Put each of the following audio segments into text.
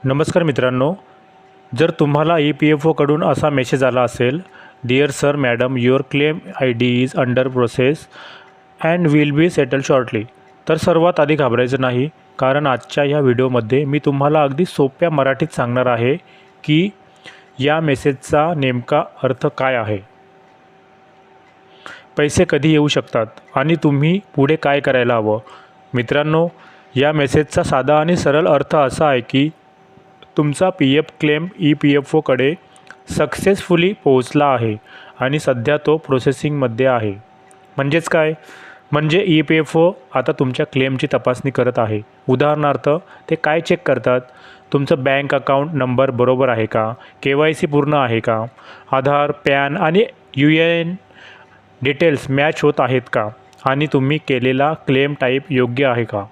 नमस्कार मित्रांनो, जर तुम्हाला EPFOकडून असा मेसेज आला असेल, dear sir madam your claim I D is under process and will be settle shortly, तर सर्वात आधी घाबरायचं नाही. कारण आजच्या ह्या व्हिडिओमध्ये मी तुम्हाला अगदी सोप्या मराठीत सांगणार आहे की या मेसेजचा नेमका अर्थ काय आहे, पैसे कधी येऊ शकतात आणि तुम्ही पुढे काय करायला हवं. मित्रांनो, या मेसेजचा साधा आणि सरळ अर्थ असा आहे की तुमचा PF क्लेम EPFOकडे सक्सेसफुली पोहोचला आहे आणि सध्या तो प्रोसेसिंगमध्ये आहे. म्हणजेच काय? म्हणजे EPFO आता तुमच्या क्लेमची तपासणी करत आहे. उदाहरणार्थ ते काय चेक करतात? तुमचं बँक अकाउंट नंबर बरोबर आहे का, KYC पूर्ण आहे का, आधार, पॅन आणि UN डिटेल्स मॅच होत आहेत का, आणि तुम्ही केलेला क्लेम टाईप योग्य आहे का.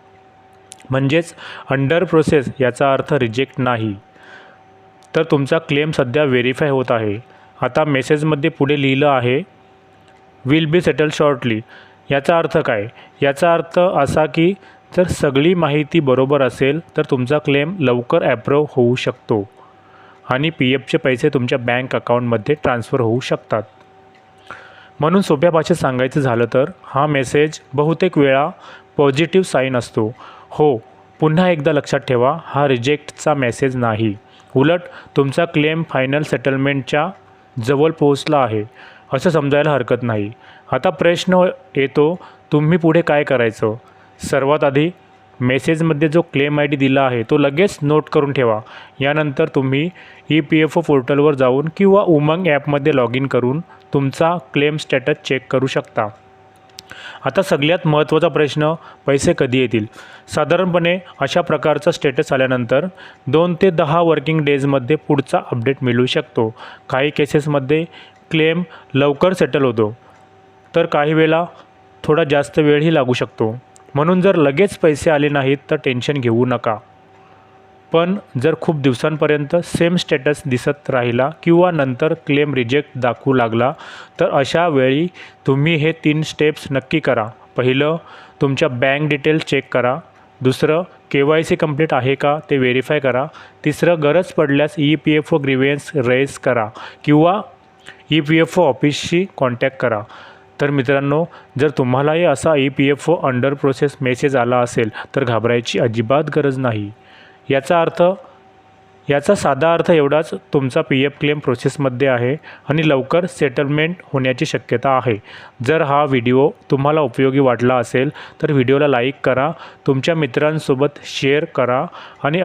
म्हणजेच अंडर प्रोसेस याचा अर्थ रिजेक्ट नाही, तर तुमचा क्लेम सध्या व्हेरीफाय होत आहे. आता मेसेजमध्ये पुढे लिहिलं आहे विल बी सेटल शॉर्टली. याचा अर्थ काय? याचा अर्थ असा की जर सगळी माहिती बरोबर असेल तर तुमचा क्लेम लवकर ॲप्रूव्ह होऊ शकतो आणि PFचे पैसे तुमच्या बँक अकाउंटमध्ये ट्रान्सफर होऊ शकतात. म्हणून सोप्या भाषेत सांगायचं झालं तर हा मेसेज बहुतेक वेळा पॉझिटिव्ह साईन असतो. हो, पुन्हा एकदा लक्षात ठेवा, हा रिजेक्टचा मेसेज नाही. उलट तुमचा क्लेम फायनल सेटलमेंटच्या जवळ पोहोचला आहे असं समजायला हरकत नाही. आता प्रश्न येतो, तुम्ही पुढे काय करायचं? सर्वात आधी मेसेजमध्ये जो क्लेम ID दिला आहे तो लगेच नोट करून ठेवा. यानंतर तुम्ही EPFO पोर्टलवर जाऊन किंवा उमंग ॲपमध्ये लॉग इन करून तुमचा क्लेम स्टेटस चेक करू शकता. आता सगळ्यात महत्त्वाचा प्रश्न, पैसे कधी येतील? साधारणपणे अशा प्रकारचा स्टेटस आल्यानंतर 2 ते 10 वर्किंग डेजमध्ये पुढचा अपडेट मिळू शकतो. काही केसेसमध्ये क्लेम लवकर सेटल होतो, तर काही वेळा थोडा जास्त वेळही लागू शकतो. म्हणून जर लगेच पैसे आले नाहीत तर टेन्शन घेऊ नका. पण जर खूप दिवसांपर्यंत सेम स्टेटस दिसत राहिला किंवा नंतर क्लेम रिजेक्ट दाखवू लागला तर अशा वेळी तुम्ही हे 3 स्टेप्स नक्की करा. पहिलं, तुमच्या बँक डिटेल्स चेक करा. दुसरं, KYC कंप्लीट आहे का ते व्हेरीफाय करा. तिसरं, गरज पडल्यास EPFO ग्रीव्हन्स रेज करा किंवा EPFO ऑफिसशी कॉन्टॅक्ट करा. तर मित्रांनो, जर तुम्हालाही असा EPFO अंडर प्रोसेस मेसेज आला असेल तर घाबरायची अजिबात गरज नाही. याचा साधा अर्थ एवढाच, तुमचा PF क्लेम प्रोसेसमध्ये आहे आणि लवकर सेटलमेंट होण्याची शक्यता आहे. जर हा व्हिडिओ तुम्हाला उपयोगी वाटला असेल तर व्हिडिओला लाईक करा, तुमच्या मित्रांसोबत शेअर करा आणि